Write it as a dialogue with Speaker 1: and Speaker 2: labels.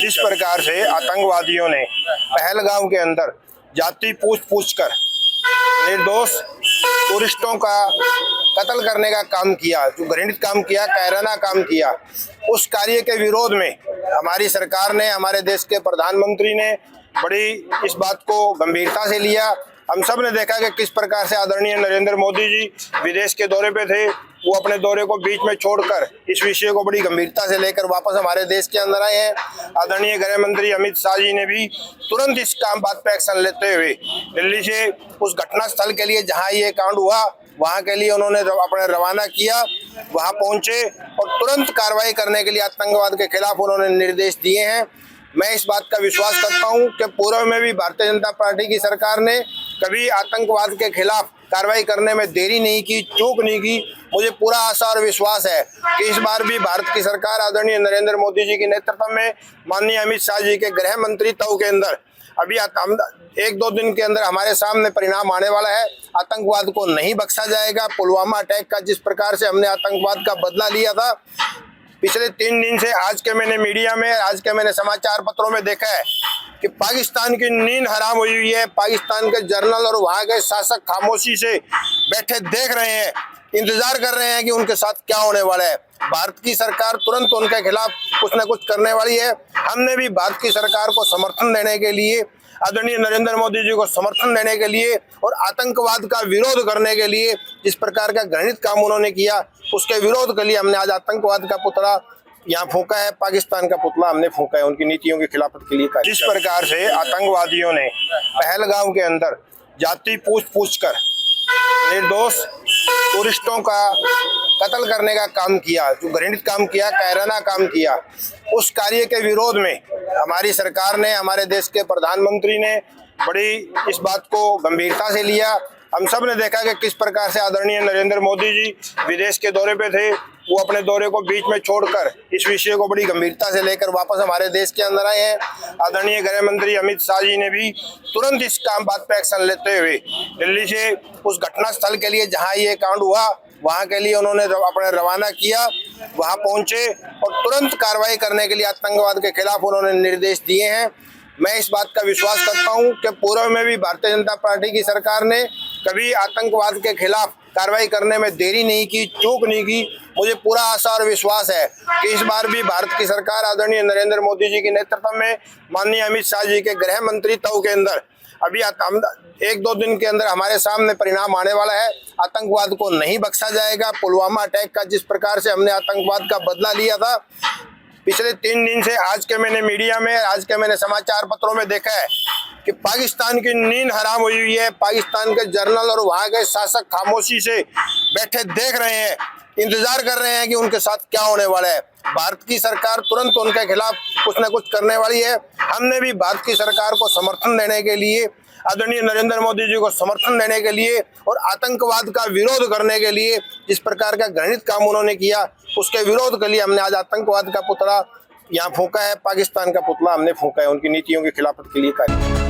Speaker 1: जिस प्रकार से आतंकवादियों ने पहलगाम के अंदर जाति पूछ कर निर्दोष टूरिस्टों का कत्ल करने का काम किया, जो घृणित काम किया, कायराना काम किया, उस कार्य के विरोध में हमारी सरकार ने, हमारे देश के प्रधानमंत्री ने बड़ी इस बात को गंभीरता से लिया। हम सब ने देखा कि किस प्रकार से आदरणीय नरेंद्र मोदी जी विदेश के दौरे पे थे, वो अपने दौरे को बीच में छोड़कर इस विषय को बड़ी गंभीरता से लेकर वापस हमारे देश के अंदर आए हैं। आदरणीय गृह मंत्री अमित शाह जी ने भी तुरंत इस बात पे एक्शन लेते हुए दिल्ली से उस घटना स्थल के लिए जहां ये कांड हुआ वहां के लिए उन्होंने अपने रवाना किया, वहां पहुंचे और तुरंत कार्रवाई करने के लिए आतंकवाद के खिलाफ उन्होंने निर्देश दिए हैं। मैं इस बात का विश्वास करता हूं कि पूर्व में भी भारतीय जनता पार्टी की सरकार ने कभी आतंकवाद के खिलाफ कार्रवाई करने में देरी नहीं की, चूक नहीं की। मुझे पूरा आशा और विश्वास है कि इस बार भी भारत की सरकार आदरणीय नरेंद्र मोदी जी के नेतृत्व में, माननीय अमित शाह जी के गृह मंत्रित्व के अंदर अभी 1-2 दिन के अंदर हमारे सामने परिणाम आने वाला है। आतंकवाद को नहीं बख्शा जाएगा। पुलवामा अटैक का जिस प्रकार से हमने आतंकवाद का बदला लिया था, पिछले 3 दिन से आज के मैंने मीडिया में, आज के मैंने समाचार पत्रों में देखा है कि पाकिस्तान की नींद हराम हुई है। पाकिस्तान के जर्नल और वहां के शासक खामोशी से बैठे देख रहे हैं, इंतजार कर रहे हैं कि उनके साथ क्या होने वाला है। भारत की सरकार तुरंत उनके खिलाफ कुछ न कुछ करने वाली है। हमने भी भारत की सरकार को समर्थन देने के लिए, आदरणीय नरेंद्र मोदी जी को समर्थन देने के लिए और आतंकवाद का विरोध करने के लिए, जिस प्रकार का घृणित काम उन्होंने किया उसके विरोध के लिए हमने आज आतंकवाद का पुतला यहाँ फूंका है, पाकिस्तान का पुतला हमने फूंका है, उनकी नीतियों की खिलाफत के लिए। जिस प्रकार से आतंकवादियों ने पहलगाम के अंदर जाति पूछ कर निर्दोष टूरिस्टों का कत्ल करने का काम किया, जो घृणित काम किया, कायराना काम किया, उस कार्य के विरोध में हमारी सरकार ने, हमारे देश के प्रधानमंत्री ने बड़ी इस बात को गंभीरता से लिया। हम सब ने देखा कि किस प्रकार से आदरणीय नरेंद्र मोदी जी विदेश के दौरे पे थे, वो अपने दौरे को बीच में छोड़कर इस विषय को बड़ी गंभीरता से लेकर वापस हमारे देश के अंदर आए हैं। आदरणीय गृह मंत्री अमित शाह जी ने भी तुरंत इस बात पे एक्शन लेते हुए दिल्ली से उस घटना स्थल के लिए जहां ये कांड हुआ वहां के लिए उन्होंने अपने रवाना किया, वहां पहुंचे और तुरंत कार्रवाई करने के लिए आतंकवाद के खिलाफ उन्होंने निर्देश दिए हैं। मैं इस बात का विश्वास करता हूं कि पूर्व में भी भारतीय जनता पार्टी की सरकार ने कभी आतंकवाद के खिलाफ कार्रवाई करने में देरी नहीं की, चूक नहीं की। मुझे पूरा आशा और विश्वास है कि इस बार भी भारत की सरकार आदरणीय नरेंद्र मोदी जी के नेतृत्व में, माननीय अमित शाह जी के गृह मंत्रित्व के अंदर अभी 1-2 दिन के अंदर हमारे सामने परिणाम आने वाला है। आतंकवाद को नहीं बख्शा जाएगा। पुलवामा अटैक का जिस प्रकार से हमने आतंकवाद का बदला लिया था, पिछले 3 दिन से आज के मैंने मीडिया में, आज के मैंने समाचार पत्रों में देखा है कि पाकिस्तान की नींद हराम हुई है। पाकिस्तान के जर्नल और वहां के शासक खामोशी से बैठे देख रहे हैं, इंतजार कर रहे हैं कि उनके साथ क्या होने वाला है। भारत की सरकार तुरंत उनके खिलाफ कुछ न कुछ करने वाली है। हमने भी भारत की सरकार को समर्थन देने के लिए, आदरणीय नरेंद्र मोदी जी को समर्थन देने के लिए और आतंकवाद का विरोध करने के लिए, जिस प्रकार का घृणित काम उन्होंने किया उसके विरोध के लिए हमने आज आतंकवाद का पुतला यहाँ फूंका है, पाकिस्तान का पुतला हमने फूंका है, उनकी नीतियों की खिलाफत के लिए कार्य।